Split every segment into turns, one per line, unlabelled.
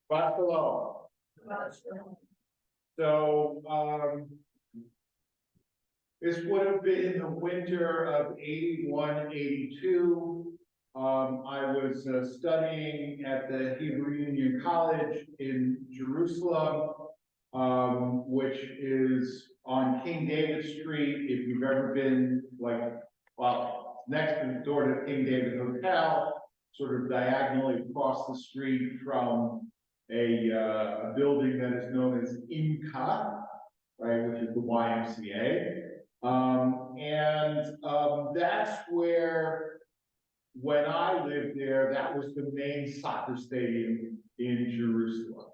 Buffalo. So, this would have been the winter of 81, 82. I was studying at the Hebrew Union College in Jerusalem, which is on King David Street. If you've ever been next to the door to King David Hotel, sort of diagonally across the street from a building that is known as INCA, right, which is the YMCA. That's where, when I lived there, that was the main soccer stadium in Jerusalem.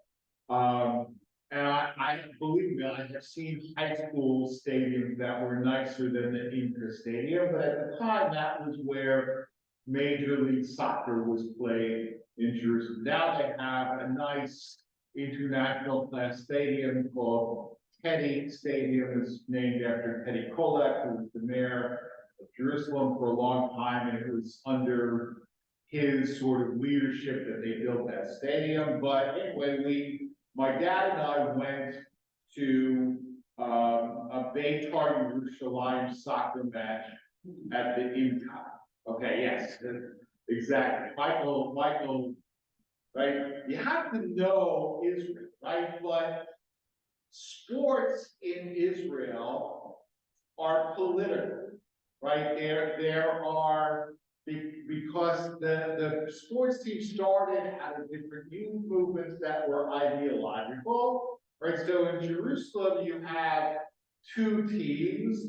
And I believe me, I have seen high school stadiums that were nicer than the Inca Stadium, but at the time, that was where Major League Soccer was played in Jerusalem. Now they have a nice international class stadium called Teddy Stadium. Is named after Teddy Kollek, who was the mayor of Jerusalem for a long time, and it was under his sort of leadership that they built that stadium. But anyway, my dad and I went to a Beitar Yerushalayim soccer match at the Inca. Okay, yes, exactly. Michael, right? You have to know Israel, right? But sports in Israel are political, right? There are, because the sports team started out of different youth movements that were ideological, right? So in Jerusalem, you have two teams,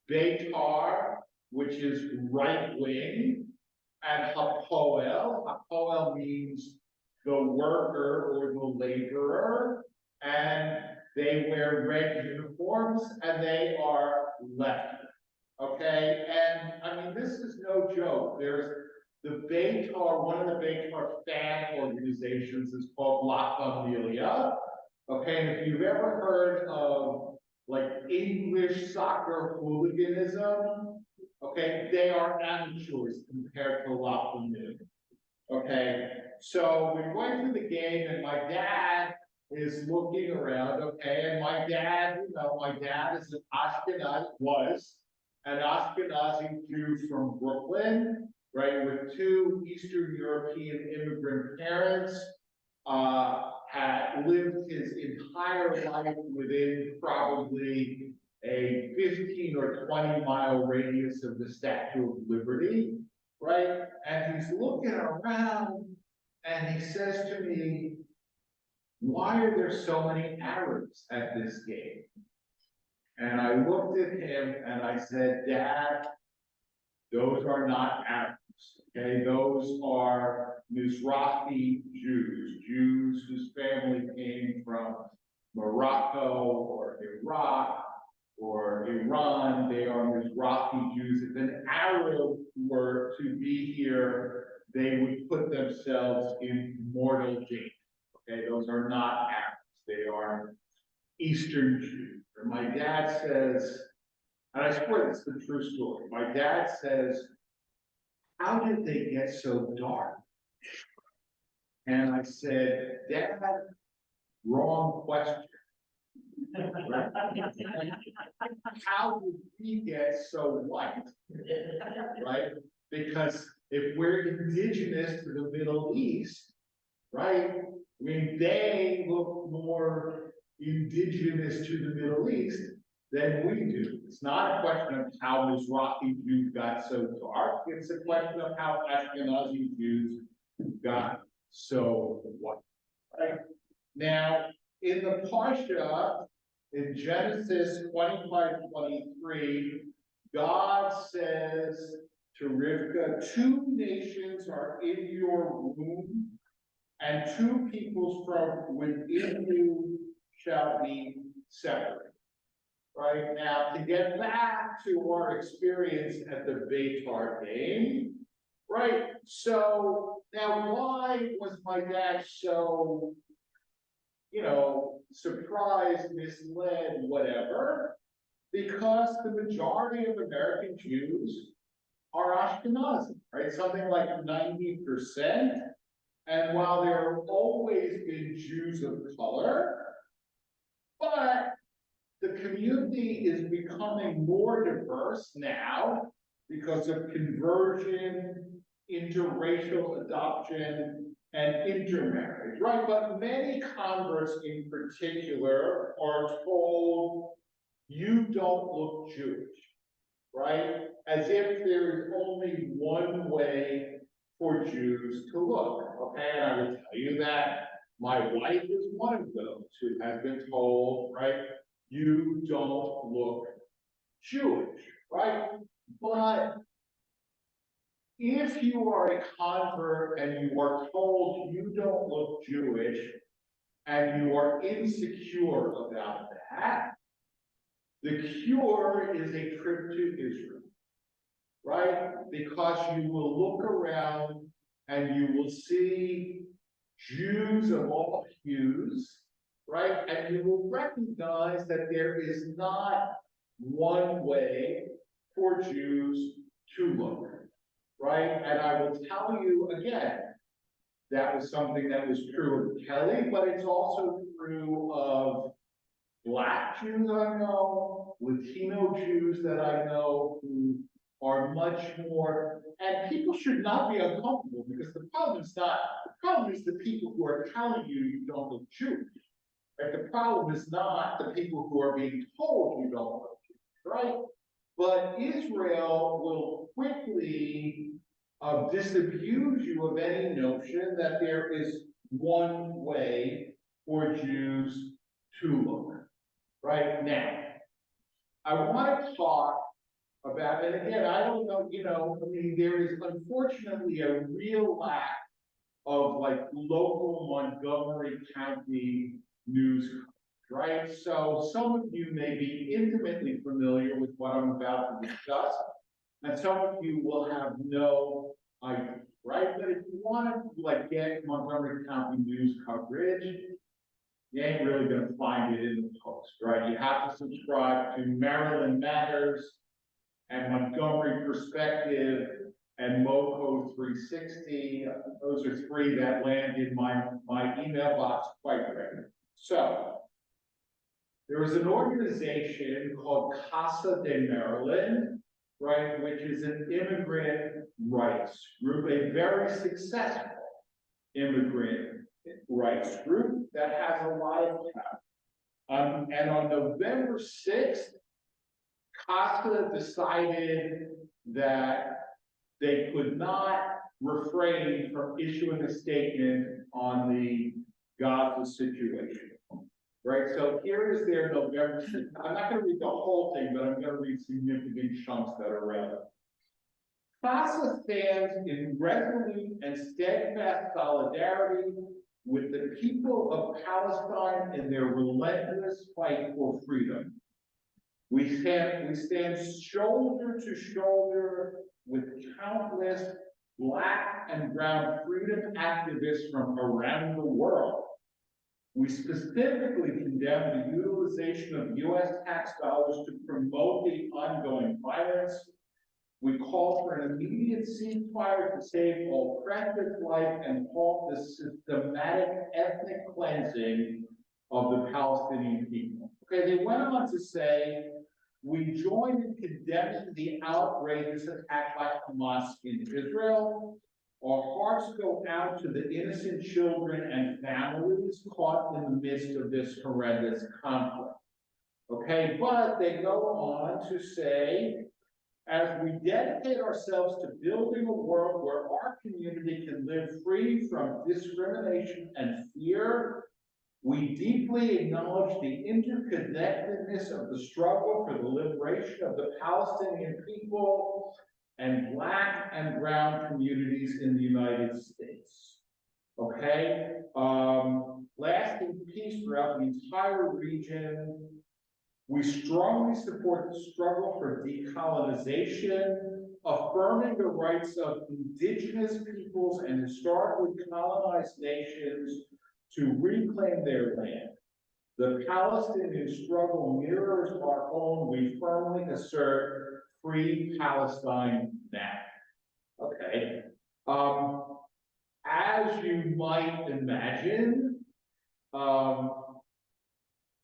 Beitar, which is right wing, and Hapoel. Hapoel means the worker or the laborer, and they wear red uniforms, and they are left. Okay, and I mean, this is no joke. There's the Beitar, one of the Beitar fan organizations is called La Familia. Okay, and if you've ever heard of like English soccer hooliganism, okay, they are amateurs compared to La Familia. Okay, so we went to the game, and my dad is looking around, okay, and my dad is an Ashkenazi Jew from Brooklyn, right, with two Eastern European immigrant parents, had lived his entire life within probably a 15 or 20 mile radius of the Statue of Liberty, right? And he's looking around and he says to me, "Why are there so many Arabs at this game?" And I looked at him and I said, "Dad, those are not Arabs, okay? Those are Mizrahi Jews whose family came from Morocco or Iraq or Iran. They are Mizrahi Jews. If an Arab were to be here, they would put themselves in mortal jail. Okay, those are not Arabs. They are Eastern Jews." And my dad says, and I swear this is the true story. My dad says, "How did they get so dark?" And I said, "Dad, wrong question." Right? How did we get so white? Right? Because if we're indigenous to the Middle East, right? I mean, they look more indigenous to the Middle East than we do. It's not a question of how Mizrahi Jews got so dark. It's a question of how Ashkenazi Jews got so white. Right? Now, in the Parsha, in Genesis 25:23, God says to Rivka, "Two nations are in your womb, and two peoples from within you shall be separated." Right now, to get back to our experience at the Beitar game, right? So now, why was my dad so, surprised, misled, whatever? Because the majority of American Jews are Ashkenazi, right? Something like 90%. And while there have always been Jews of color, but the community is becoming more diverse now because of conversion, interracial adoption, and intermarriage, right? But many converts in particular are told, you don't look Jewish, right? As if there is only one way for Jews to look, okay? And I will tell you that my wife is one of those who has been told, right? You don't look Jewish, right? But if you are a convert and you are told you don't look Jewish and you are insecure about that, the cure is a trip to Israel, right? Because you will look around and you will see Jews of all hues, right? And you will recognize that there is not one way for Jews to look, right? And I will tell you again, that was something that was true of Kelly, but it's also true of Black Jews I know, Latino Jews that I know who are much more, and people should not be uncomfortable because the problem is the people who are telling you you don't look Jewish. Right? The problem is not the people who are being told you don't look Jewish, right? But Israel will quickly disabuse you of any notion that there is one way for Jews to look. Right now, I want to talk about, and again, I don't know, I mean, there is unfortunately a real lack of like local Montgomery County news coverage, right? So some of you may be intimately familiar with what I'm about to discuss, and some of you will have no idea, right? But if you want to like get Montgomery County news coverage, you ain't really going to find it in the Post, right? You have to subscribe to Maryland Matters and Montgomery Perspective and MoCo 360. Those are three that land in my email box quite regularly. So there is an organization called CASA de Maryland, right, which is an immigrant rights group, a very successful immigrant rights group that has a lot of power. And on November 6th, CASA decided that they could not refrain from issuing a statement on the Gaza situation. Right, so here is their November 6th. I'm not going to read the whole thing, but I'm going to read significant chunks that are relevant. CASA stands in resolute and steadfast solidarity with the people of Palestine in their relentless fight for freedom. We stand shoulder to shoulder with countless Black and brown freedom activists from around the world. We specifically condemn the utilization of U.S. tax dollars to promote the ongoing violence. We call for an immediate ceasefire to save all precious life and halt the systematic ethnic cleansing of the Palestinian people. Okay, they went on to say, we join in condemning the outrageous attack by Hamas in Israel. Our hearts go out to the innocent children and families caught in the midst of this horrendous conflict. Okay, but they go on to say, as we dedicate ourselves to building a world where our community can live free from discrimination and fear, we deeply acknowledge the interconnectedness of the struggle for the liberation of the Palestinian people and Black and brown communities in the United States. Okay, lasting peace throughout the entire region. We strongly support the struggle for decolonization, affirming the rights of indigenous peoples and historically colonized nations to reclaim their land. The Palestinian struggle mirrors our own. We firmly assert free Palestine now. Okay. as you might imagine,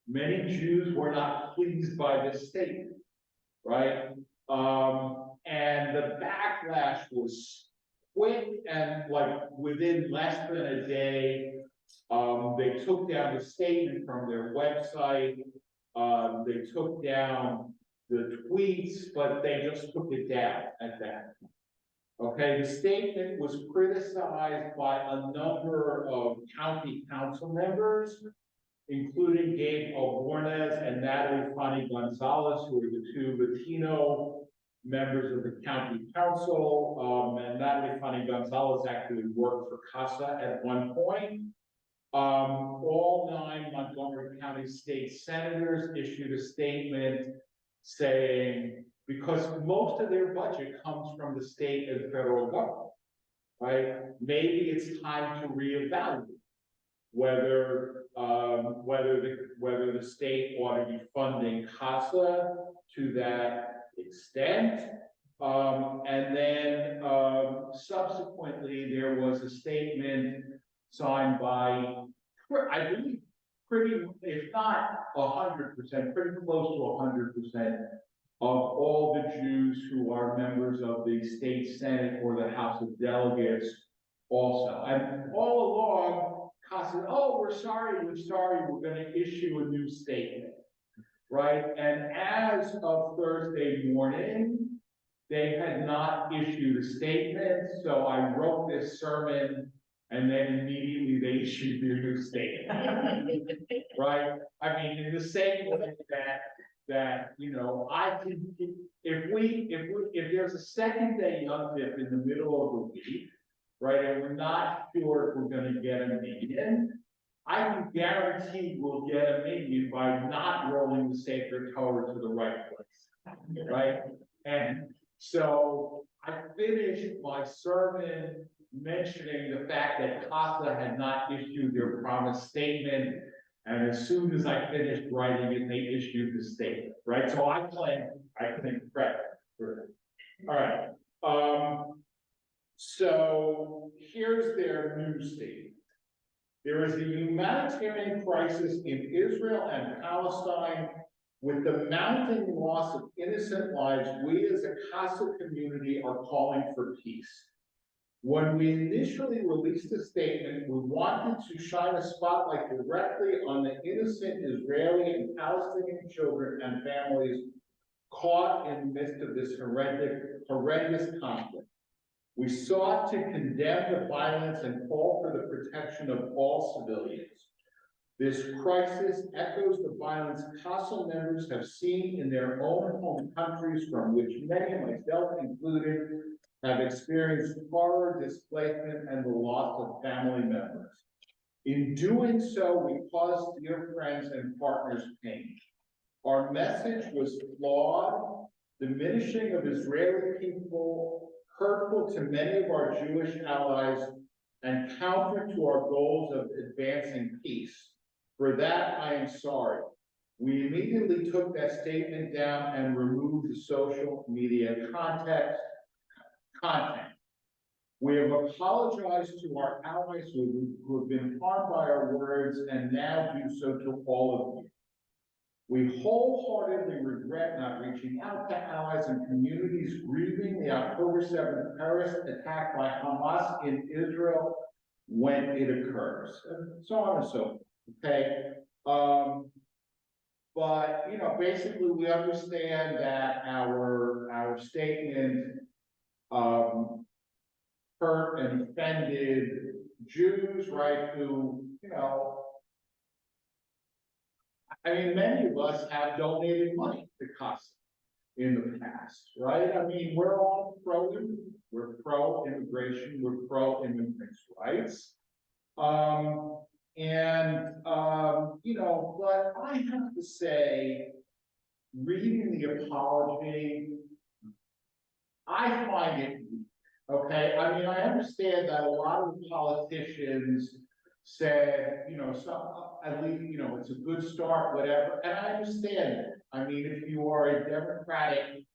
many Jews were not pleased by this statement, right? And the backlash was quick, and like within less than a day, they took down the statement from their website. They took down the tweets, but they just took it down at that. Okay, the statement was criticized by a number of county council members, including Gabe Albornez and Natalie Fanny Gonzalez, who are the two Latino members of the county council. And Natalie Fanny Gonzalez actually worked for CASA at one point. All 9 Montgomery County state senators issued a statement saying, because most of their budget comes from the state and federal government, right? Maybe it's time to reevaluate whether the state ought to be funding CASA to that extent. And then subsequently, there was a statement signed by, I believe, if not 100%, pretty close to 100% of all the Jews who are members of the state Senate or the House of Delegates also. And all along, CASA, oh, we're sorry, we're going to issue a new statement, right? And as of Thursday morning, they had not issued a statement, so I wrote this sermon, and then immediately they issued their new statement, right? I mean, in the same way that you know, I can, if there's a second day Yom Tov in the middle of the week, right, and we're not sure if we're going to get a minion, I can guarantee we'll get a minion by not rolling the sacred Torah to the right place, right? And so I finished my sermon mentioning the fact that CASA had not issued their promised statement, and as soon as I finished writing it, they issued the statement, right? So I claim credit for it. All right. So here's their new statement. There is a humanitarian crisis in Israel and Palestine. With the mounting loss of innocent lives, we as a CASA community are calling for peace. When we initially released the statement, we wanted to shine a spotlight directly on the innocent Israeli and Palestinian children and families caught in the midst of this horrendous conflict. We sought to condemn the violence and call for the protection of all civilians. This crisis echoes the violence CASA members have seen in their own home countries, from which many, myself included, have experienced horror, displacement, and the loss of family members. In doing so, we caused dear friends and partners pain. Our message was flawed, diminishing of Israeli people, hurtful to many of our Jewish allies, and counter to our goals of advancing peace. For that, I am sorry. We immediately took that statement down and removed the social media content. We have apologized to our allies who have been harmed by our words, and now do so to all of you. We wholeheartedly regret not reaching out to allies and communities grieving the October 7th terrorist attack by Hamas in Israel when it occurs, and so on and so forth. Okay, but you know, basically, we understand that our statement hurt and offended Jews, right? Who, you know, I mean, many of us have donated money to CASA in the past, right? I mean, we're all we're pro-immigration, we're pro-immigrants' rights. You know, but I have to say, reading the apology, I find it weak, okay? I mean, I understand that a lot of the politicians said, you know, at least, you know, it's a good start, whatever, and I understand it. I mean, if you are a Democratic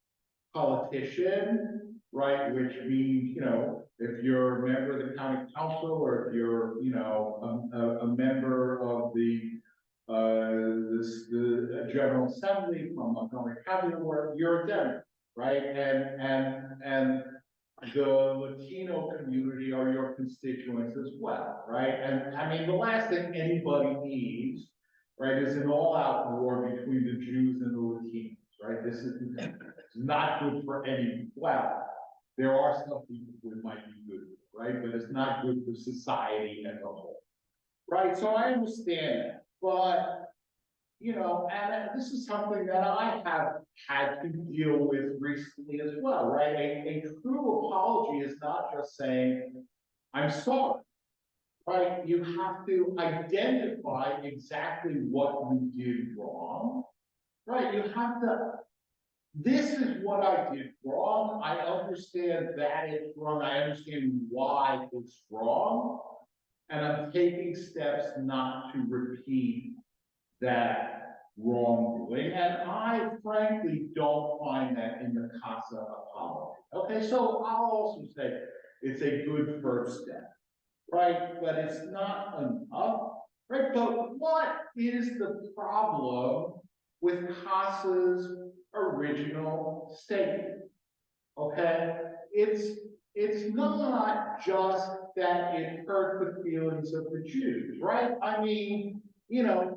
politician, right? Which means, if you're a member of the county council, or if you're, a member of the General Assembly from Montgomery County, or you're a Democrat, right? And the Latino community are your constituents as well, right? And I mean, the last thing anybody needs, right, is an all-out war between the Jews and the Latinos, right? This is not good for any, well, there are some people who it might be good for, right? But it's not good for society as a whole, right? So I understand that, but and this is something that I have had to deal with recently as well, right? A true apology is not just saying, I'm sorry, right? You have to identify exactly what you did wrong, right? You have to, this is what I did wrong. I understand that it's wrong. I understand why it's wrong. And I'm taking steps not to repeat that wrongdoing, and I frankly don't find that in the CASA apology. Okay, so I'll also say it's a good first step, right? But it's not enough, right? But what is the problem with CASA's original statement? Okay, it's not just that it hurt the feelings of the Jews, right? I mean,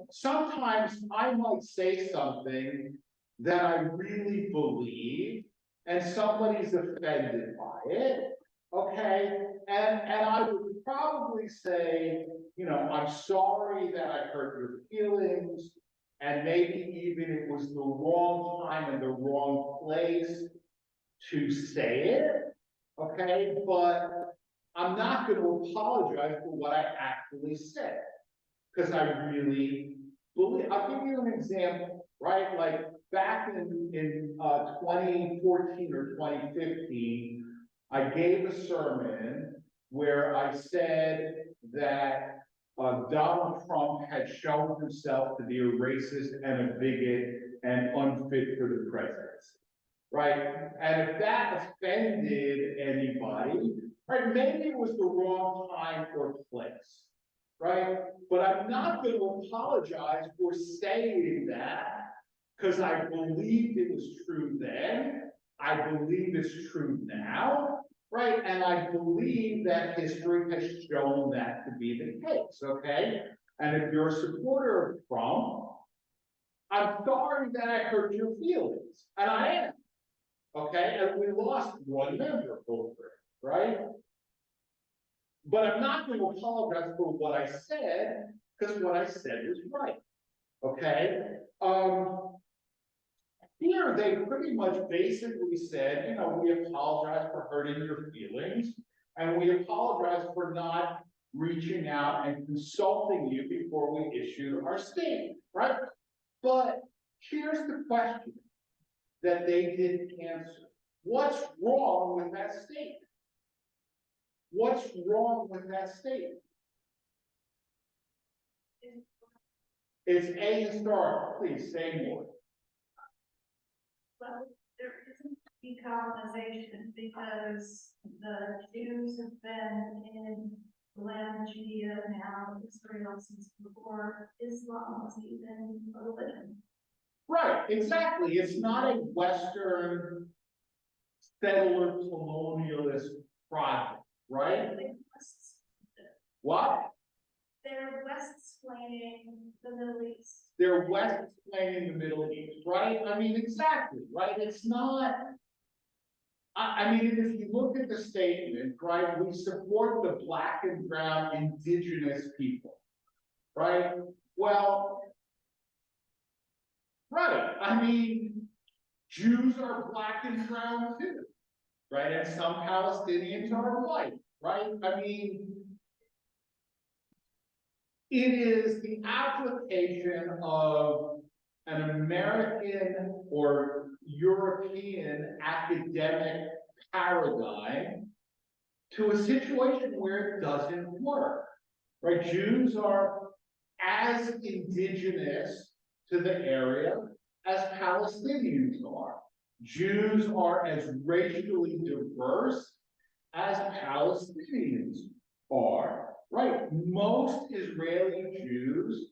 sometimes I might say something that I really believe, and somebody's offended by it, okay? And I would probably say, I'm sorry that I hurt your feelings, and maybe even it was the wrong time and the wrong place to say it, okay? But I'm not going to apologize for what I actually said, because I really believe. I'll give you an example, right? Like back in 2014 or 2015, I gave a sermon where I said that Donald Trump had shown himself to be a racist and a bigot and unfit for the presidency, right? And if that offended anybody, right, maybe it was the wrong time or place, right? But I'm not going to apologize for saying that, because I believed it was true then. I believe it's true now, right? And I believe that history has shown that to be the case, okay? And if you're a supporter of Trump, I'm sorry that I hurt your feelings, and I am, okay? And we lost one member over it, right? But I'm not going to apologize for what I said, because what I said was right, okay? Here, they pretty much basically said, we apologize for hurting your feelings, and we apologize for not reaching out and consulting you before we issued our statement, right? But here's the question that they didn't answer. What's wrong with that statement? What's wrong with that statement? It's ahistorical. Please say more.
Well, there isn't decolonization because the Jews have been in the land of Judea now, Israel, since before Islam was even a religion.
Right, exactly. It's not a Western settler colonialist project, right? What?
They're West-explaining the Middle East.
They're West-explaining the Middle East, right? I mean, exactly, right? It's not. I mean, if you look at the statement, right, we support the Black and brown indigenous people, right? Well, right. I mean, Jews are Black and brown too, right? And some Palestinians are white, right? I mean, it is the application of an American or European academic paradigm to a situation where it doesn't work, right? Jews are as indigenous to the area as Palestinians are. Jews are as racially diverse as Palestinians are, right? Most Israeli Jews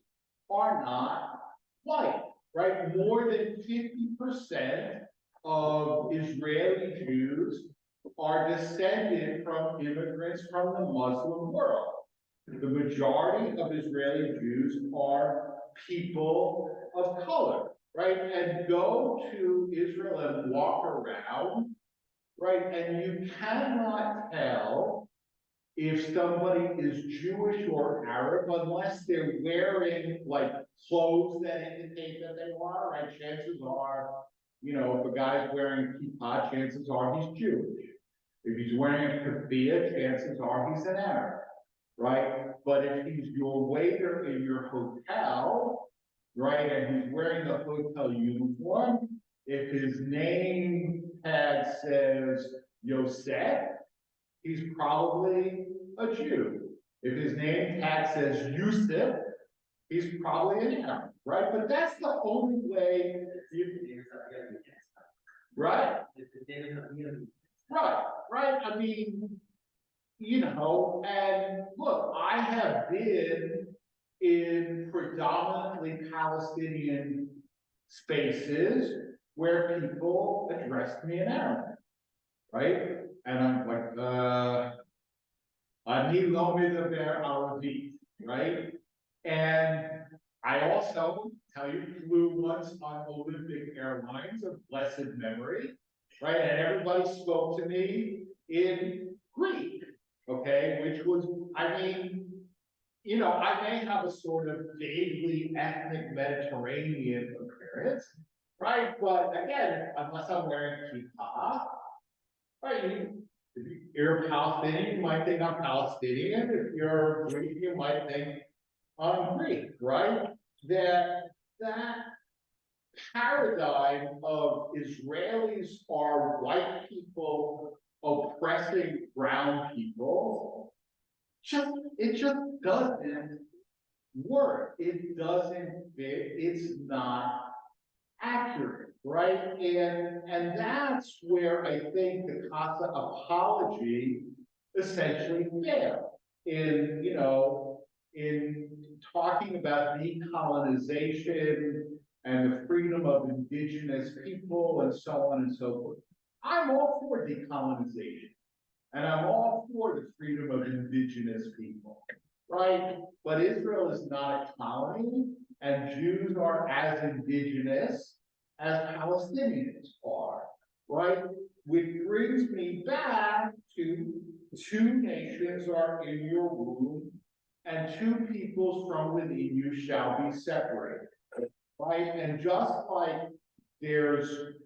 are not white, right? More than 50% of Israeli Jews are descended from immigrants from the Muslim world. The majority of Israeli Jews are people of color, right? And go to Israel and walk around, right? And you cannot tell if somebody is Jewish or Arab unless they're wearing like clothes that indicate that they are, right? Chances are, if a guy's wearing kippah, chances are he's Jewish. If he's wearing a keffiyeh, chances are he's an Arab, right? But if he's your waiter in your hotel, right, and he's wearing the hotel uniform, if his name tag says Yosef, he's probably a Jew. If his name tag says Yusuf, he's probably an Arab, right? But that's the only way right? Right. I mean, and look, I have been in predominantly Palestinian spaces where people addressed me in Arabic, right? And I'm like, Ani lo medaber Arabit, right? And I also tell you, flew once on Olympic Airlines of blessed memory, right? And everybody spoke to me in Greek, okay? Which was, I mean, I may have a sort of vaguely ethnic Mediterranean appearance, right? But again, unless I'm wearing kippah, right? If you're Palestinian, you might think I'm Palestinian. If you're Greek, you might think I'm Greek, right? That paradigm of Israelis are white people oppressing brown people, it just doesn't work. It doesn't fit. It's not accurate, right? And that's where I think the CASA apology essentially failed in talking about decolonization and the freedom of indigenous people and so on and so forth. I'm all for decolonization and I'm all for the freedom of indigenous people, right? But Israel is not a colony and Jews are as indigenous as Palestinians are, right? Which brings me back to two nations are in your womb and two peoples from within you shall be separated, right? And just like there's,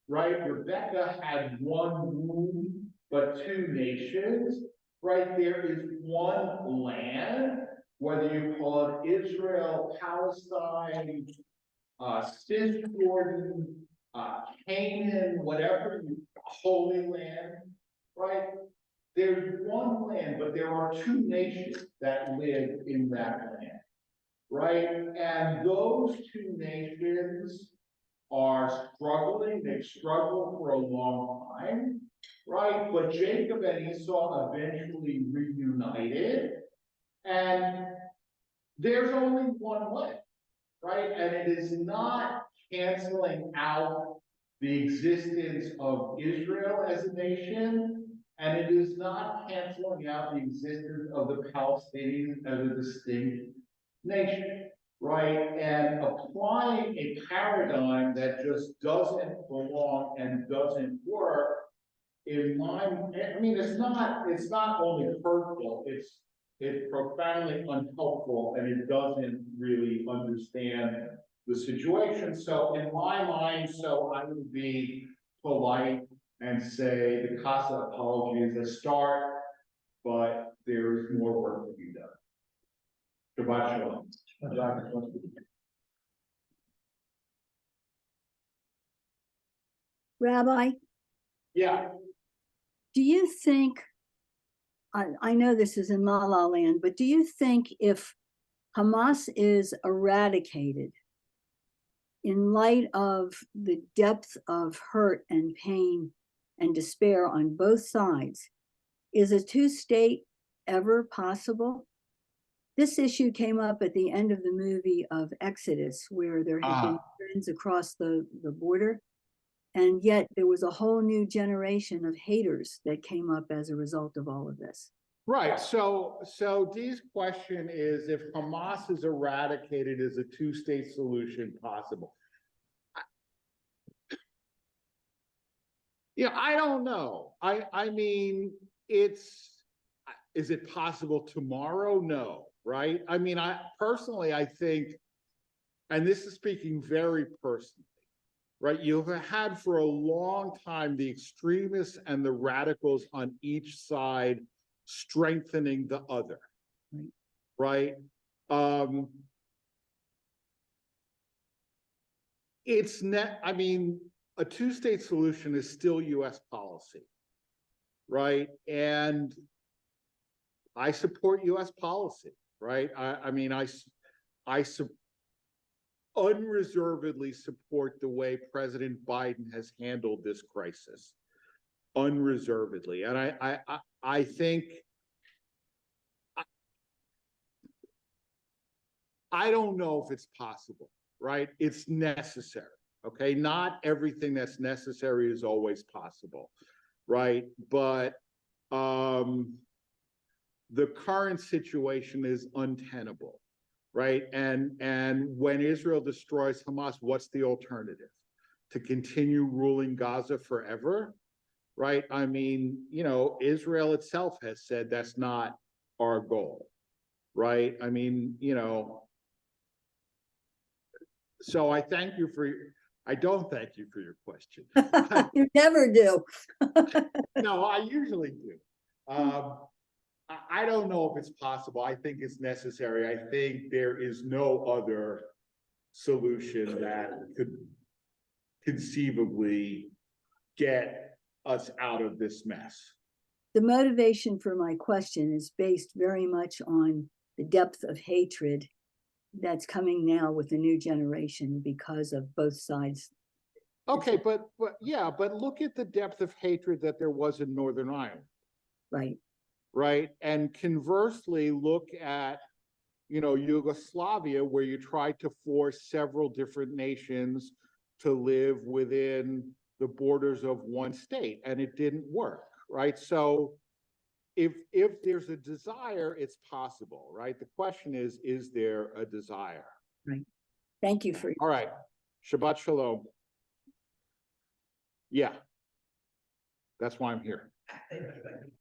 right, Rebecca had one womb, but two nations, right? There is one land, whether you call it Israel, Palestine, Cisjordan, Canaan, whatever, Holy Land, right? There's one land, but there are two nations that live in that land, right? And those two nations are struggling. They've struggled for a long time, right? But Jacob and Esau eventually reunited, and there's only one way, right? And it is not canceling out the existence of Israel as a nation, and it is not canceling out the existence of the Palestinians as a distinct nation, right? And applying a paradigm that just doesn't belong and doesn't work, it's not only hurtful, it's profoundly unhelpful, and it doesn't really understand the situation. So in my mind, I would be polite and say the CASA apology is a start, but there's more work to be done. Shabbat shalom.
Rabbi,
Yeah,
do you think, I know this is in La La Land, but do you think if Hamas is eradicated, in light of the depth of hurt and pain and despair on both sides, is a two-state ever possible? This issue came up at the end of the movie of Exodus, where there had been friends across the border. And yet there was a whole new generation of haters that came up as a result of all of this.
Right. So Dee's question is, if Hamas is eradicated, is a two-state solution possible? Yeah, I don't know. I mean, is it possible tomorrow? No, right? I mean, I think, and this is speaking very personally, right? You've had for a long time the extremists and the radicals on each side strengthening the other, right? I mean, a two-state solution is still U.S. policy, right? And I support U.S. policy, right? I mean, I unreservedly support the way President Biden has handled this crisis, unreservedly. And I think, I don't know if it's possible, right? It's necessary, okay? Not everything that's necessary is always possible, right? But the current situation is untenable, right? And when Israel destroys Hamas, what's the alternative? To continue ruling Gaza forever, right? I mean, Israel itself has said that's not our goal, right? I mean, so I don't thank you for your question.
You never do.
No, I usually do. I don't know if it's possible. I think it's necessary. I think there is no other solution that could conceivably get us out of this mess.
The motivation for my question is based very much on the depth of hatred that's coming now with the new generation because of both sides.
Okay, but look at the depth of hatred that there was in Northern Ireland.
Right.
Right. And conversely, look at, Yugoslavia, where you tried to force several different nations to live within the borders of one state, and it didn't work, right? So if there's a desire, it's possible, right? The question is there a desire?
Right. Thank you for
All right. Shabbat Shalom. Yeah. That's why I'm here.